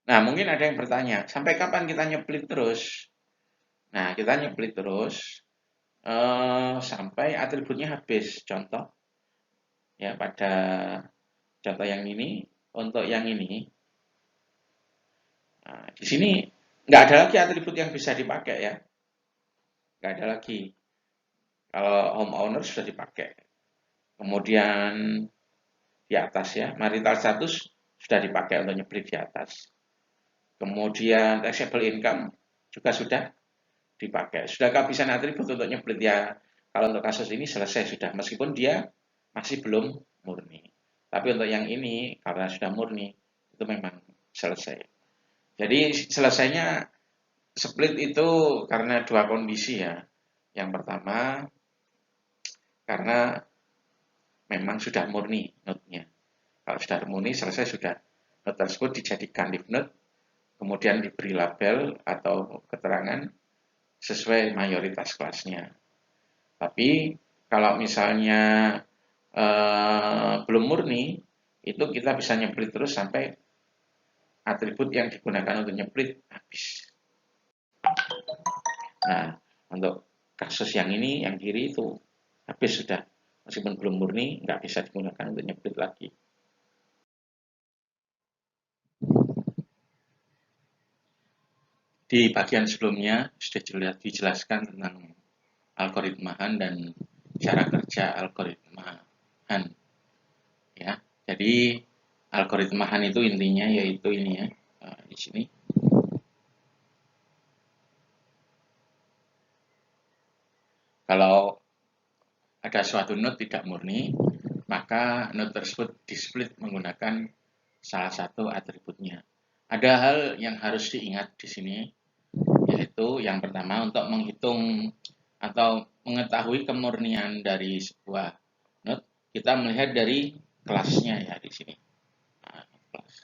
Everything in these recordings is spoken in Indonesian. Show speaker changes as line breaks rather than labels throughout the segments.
Nah, mungkin ada yang bertanya, sampai kapan kita nyeplit terus? Nah, kita nyeplit terus sampai atributnya habis. Contoh, ya pada contoh yang ini, untuk yang ini, nah, di sini nggak ada lagi atribut yang bisa dipakai ya, nggak ada lagi. Kalau homeowner sudah dipakai. Kemudian di atas ya, marital status sudah dipakai untuk nyeplit di atas. Kemudian taxable income juga sudah dipakai. Sudah kehabisan atribut untuk nyeplit ya. Kalau untuk kasus ini selesai sudah, meskipun dia masih belum murni. Tapi untuk yang ini karena sudah murni itu memang selesai. Jadi selesainya split itu karena dua kondisi ya. Yang pertama karena memang sudah murni node-nya. Kalau sudah murni selesai sudah, node tersebut dijadikan leaf node, kemudian diberi label atau keterangan sesuai mayoritas kelasnya. Tapi kalau misalnya belum murni, itu kita bisa nyeplit terus sampai atribut yang digunakan untuk nyeplit habis. Nah, untuk kasus yang ini, yang kiri itu habis sudah. Meskipun belum murni, nggak bisa digunakan untuk nyeplit lagi. Di bagian sebelumnya sudah dijelaskan tentang algoritma Han dan cara kerja algoritma Han. Ya, jadi algoritma Han itu intinya yaitu ini ya, di sini. Kalau ada suatu node tidak murni, maka node tersebut displit menggunakan salah satu atributnya. Ada hal yang harus diingat di sini, yaitu yang pertama untuk menghitung atau mengetahui kemurnian dari sebuah node, kita melihat dari kelasnya ya di sini. Nah, kelas.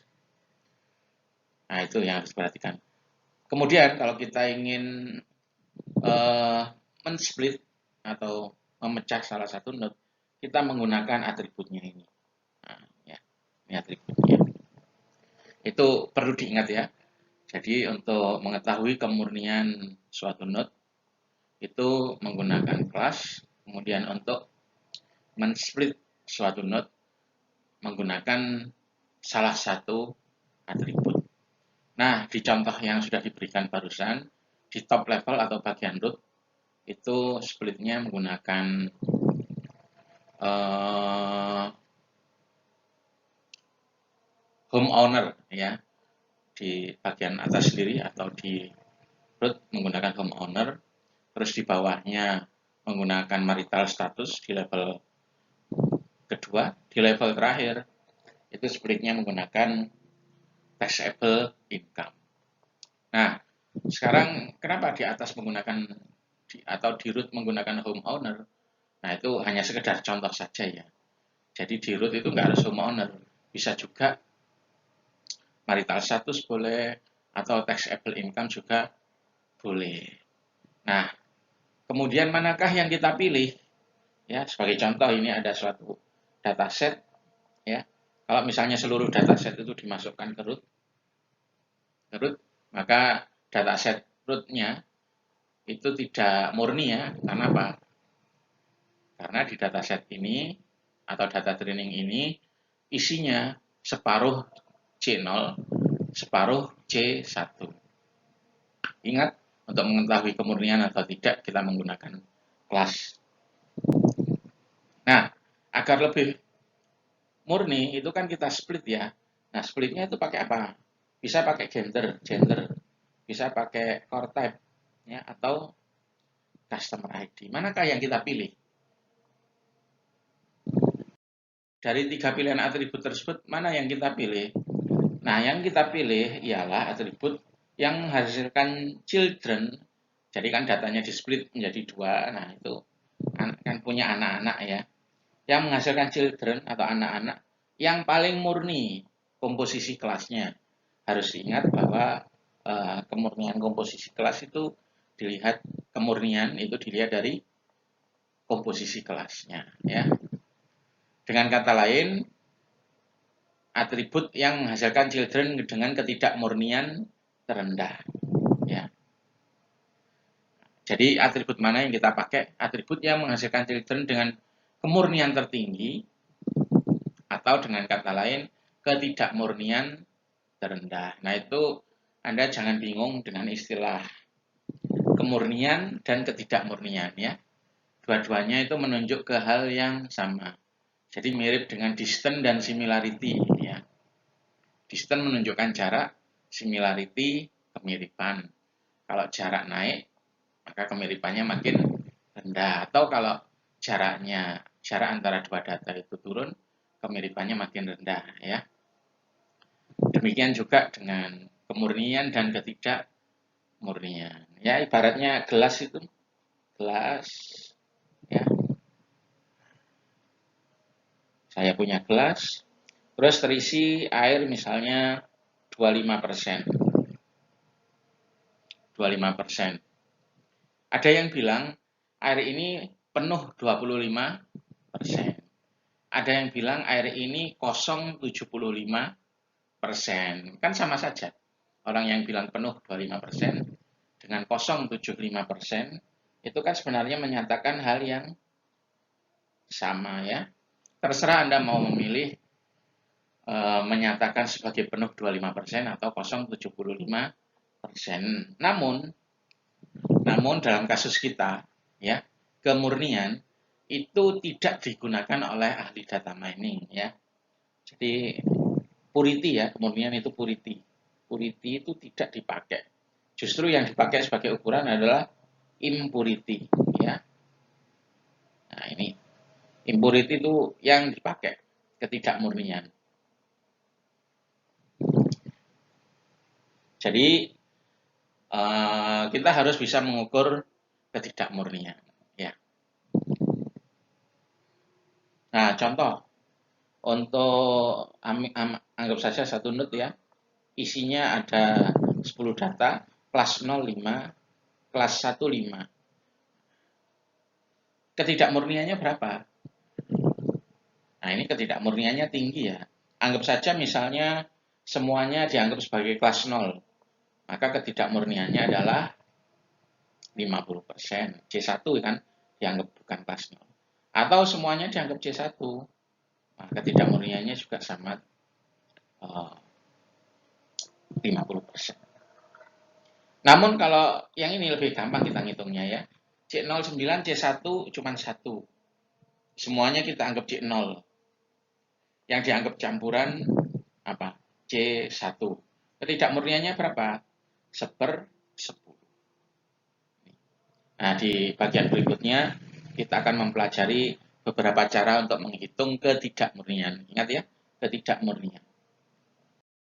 Nah, itu yang harus diperhatikan. Kemudian kalau kita ingin men-split atau memecah salah satu node, kita menggunakan atributnya ini. Nah, ya, ini atributnya. Itu perlu diingat ya. Jadi untuk mengetahui kemurnian suatu node itu menggunakan kelas, kemudian untuk men-split suatu node menggunakan salah satu atribut. Nah, di contoh yang sudah diberikan barusan, di top level atau bagian root, itu splitnya menggunakan homeowner ya, di bagian atas sendiri atau di root menggunakan homeowner, terus di bawahnya menggunakan marital status di level kedua, di level terakhir itu splitnya menggunakan taxable income. Nah, sekarang kenapa di atas menggunakan atau di root menggunakan homeowner? Nah, itu hanya sekedar contoh saja ya. Jadi di root itu nggak harus homeowner, bisa juga marital status boleh atau taxable income juga boleh. Nah, kemudian manakah yang kita pilih? Ya, sebagai contoh ini ada suatu dataset ya. Kalau misalnya seluruh dataset itu dimasukkan ke root, maka dataset rootnya itu tidak murni ya. Karena apa? Karena di dataset ini atau data training ini isinya separuh C0, separuh C1. Ingat, untuk mengetahui kemurnian atau tidak kita menggunakan kelas. Nah, agar lebih murni itu kan kita split ya. Nah, splitnya itu pakai apa? Bisa pakai gender, bisa pakai core type ya, atau customer ID. Manakah yang kita pilih? Dari tiga pilihan atribut tersebut, mana yang kita pilih? Nah, yang kita pilih ialah atribut yang menghasilkan children. Jadi kan datanya di split menjadi dua. Nah, itu kan punya anak-anak ya. Yang menghasilkan children atau anak-anak yang paling murni komposisi kelasnya. Harus diingat bahwa kemurnian komposisi kelas itu dilihat, kemurnian itu dilihat dari komposisi kelasnya ya. Dengan kata lain, atribut yang menghasilkan children dengan ketidakmurnian terendah. Ya. Jadi atribut mana yang kita pakai? Atribut yang menghasilkan children dengan kemurnian tertinggi, atau dengan kata lain ketidakmurnian terendah. Nah, itu Anda jangan bingung dengan istilah kemurnian dan ketidakmurnian ya. Dua-duanya itu menunjuk ke hal yang sama. Jadi mirip dengan distance dan similarity ya. Distance menunjukkan jarak, similarity kemiripan. Kalau jarak naik, maka kemiripannya makin rendah. Atau kalau jarak antara dua data itu turun, kemiripannya makin rendah ya. Demikian juga dengan kemurnian dan ketidakmurnian. Ya, ibaratnya gelas itu, gelas ya. Saya punya gelas, terus terisi air misalnya 25%. 25%. Ada yang bilang air ini penuh 25%. Ada yang bilang air ini kosong 75%. Kan sama saja. Orang yang bilang penuh 25% dengan kosong 75% itu kan sebenarnya menyatakan hal yang sama ya. Terserah Anda mau memilih menyatakan sebagai penuh 25% atau kosong 75%. Namun dalam kasus kita ya, kemurnian itu tidak digunakan oleh ahli data mining ya. Jadi purity ya, kemurnian itu purity. Purity itu tidak dipakai. Justru yang dipakai sebagai ukuran adalah impurity ya. Nah, ini impurity itu yang dipakai, ketidakmurnian. Jadi kita harus bisa mengukur ketidakmurnian ya. Nah, contoh untuk anggap saja satu node ya, isinya ada 10 data, kelas 0 5, kelas 1 5. Ketidakmurniannya berapa? Nah, ini ketidakmurniannya tinggi ya. Anggap saja misalnya semuanya dianggap sebagai kelas 0. Maka ketidakmurniannya adalah 50%. C1 kan dianggap bukan kelas 0. Atau semuanya dianggap C1. Maka ketidakmurniannya juga sama 50%. Namun kalau yang ini lebih gampang kita ngitungnya ya. C09, C1 cuma 1. Semuanya kita anggap C0. Yang dianggap campuran apa? C1. Ketidakmurniannya berapa? 1/10. Nah, di bagian berikutnya kita akan mempelajari beberapa cara untuk menghitung ketidakmurnian. Ingat ya, ketidakmurnian.